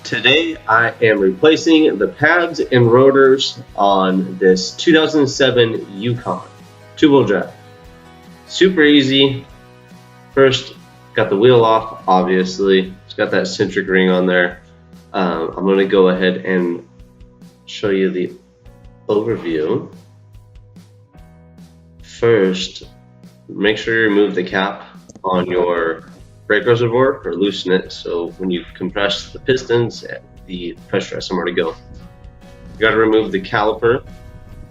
Today I am replacing the pads and rotors on this 2007 Yukon two-wheel drive. Super easy. First, got the wheel off, obviously. It's got that centric ring on there. I'm going to go ahead and show you the overview. First, make sure you remove the cap on your brake reservoir or loosen it so when you compress the pistons, the pressure has somewhere to go. You got to remove the caliper,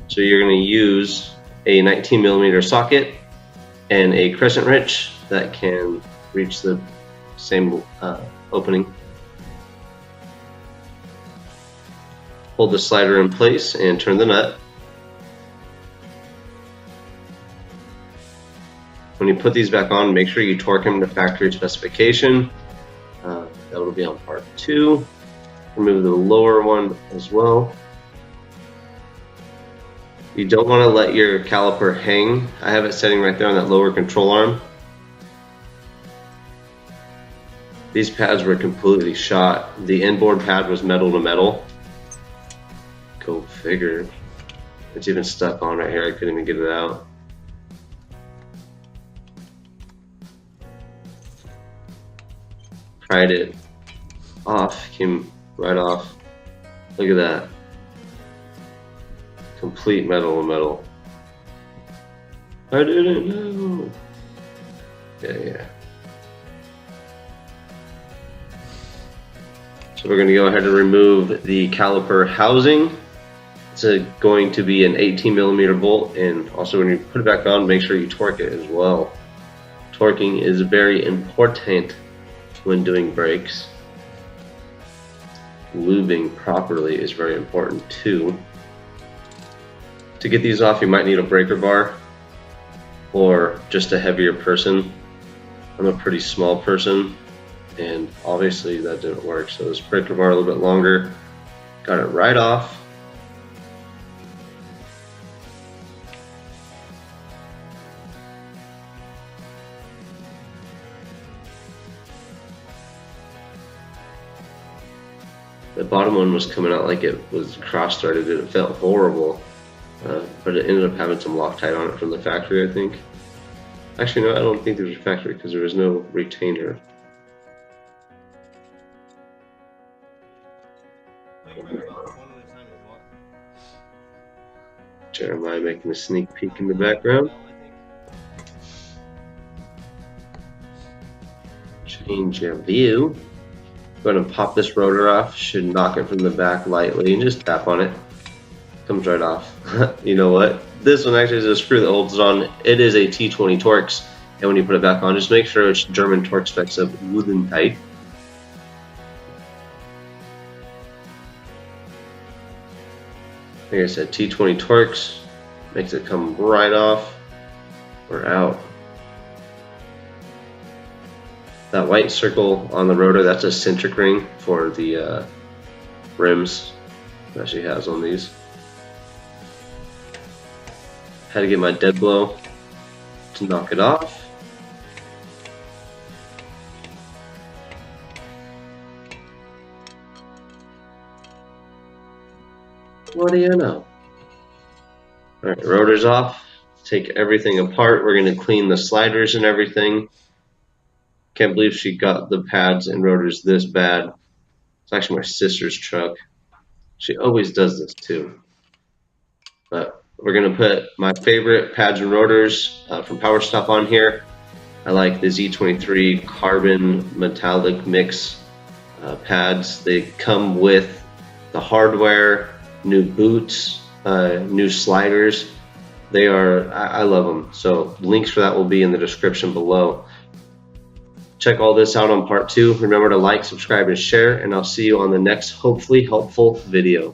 so you're going to use a 19mm socket and a crescent wrench that can reach the same opening. Hold the slider in place and turn the nut. When you put these back on, make sure you torque them to factory specification. That will be on part 2. Remove the lower one as well. You don't want to let your caliper hang. I have it setting right there on that lower control arm. These pads were completely shot. The inboard pad was metal to metal. Go figure. It's even stuck on right here. I couldn't even get it out. Pried it off, came right off. Look at that. Complete metal to metal. I didn't know. Yeah. So we're going to go ahead and remove the caliper housing. It's going to be an 18mm bolt, and also when you put it back on, make sure you torque it as well. Torquing is very important when doing brakes. Lubing properly is very important too. To get these off, you might need a breaker bar or just a heavier person. I'm a pretty small person, and obviously that didn't work, so this breaker bar a little bit longer. Got it right off. The bottom one was coming out like it was cross-threaded. It felt horrible, but it ended up having some Loctite on it from the factory, I think. Actually, no, I don't think there was a factory because there was no retainer. Jeremiah making a sneak peek in the background. Change your view. Going to pop this rotor off. Should knock it from the back lightly and just tap on it. Comes right off. You know what? This one actually is a screw that holds it on. It is a T20 Torx, and when you put it back on, just make sure it's German Torx specs of wooden type. Like I said, T20 Torx makes it come right off or out. That white circle on the rotor, that's a centric ring for the rims that she has on these. Had to get my dead blow to knock it off. What do you know? Alright, rotor's off. Take everything apart. We're going to clean the sliders and everything. Can't believe she got the pads and rotors this bad. It's actually my sister's truck. She always does this too. But we're going to put my favorite pads and rotors from Power Stop on here. I like the Z23 carbon metallic mix pads. They come with the hardware, new boots, new sliders. I love them. So links for that will be in the description below. Check all this out on part 2. Remember to like, subscribe, and share, and I'll see you on the next hopefully helpful video.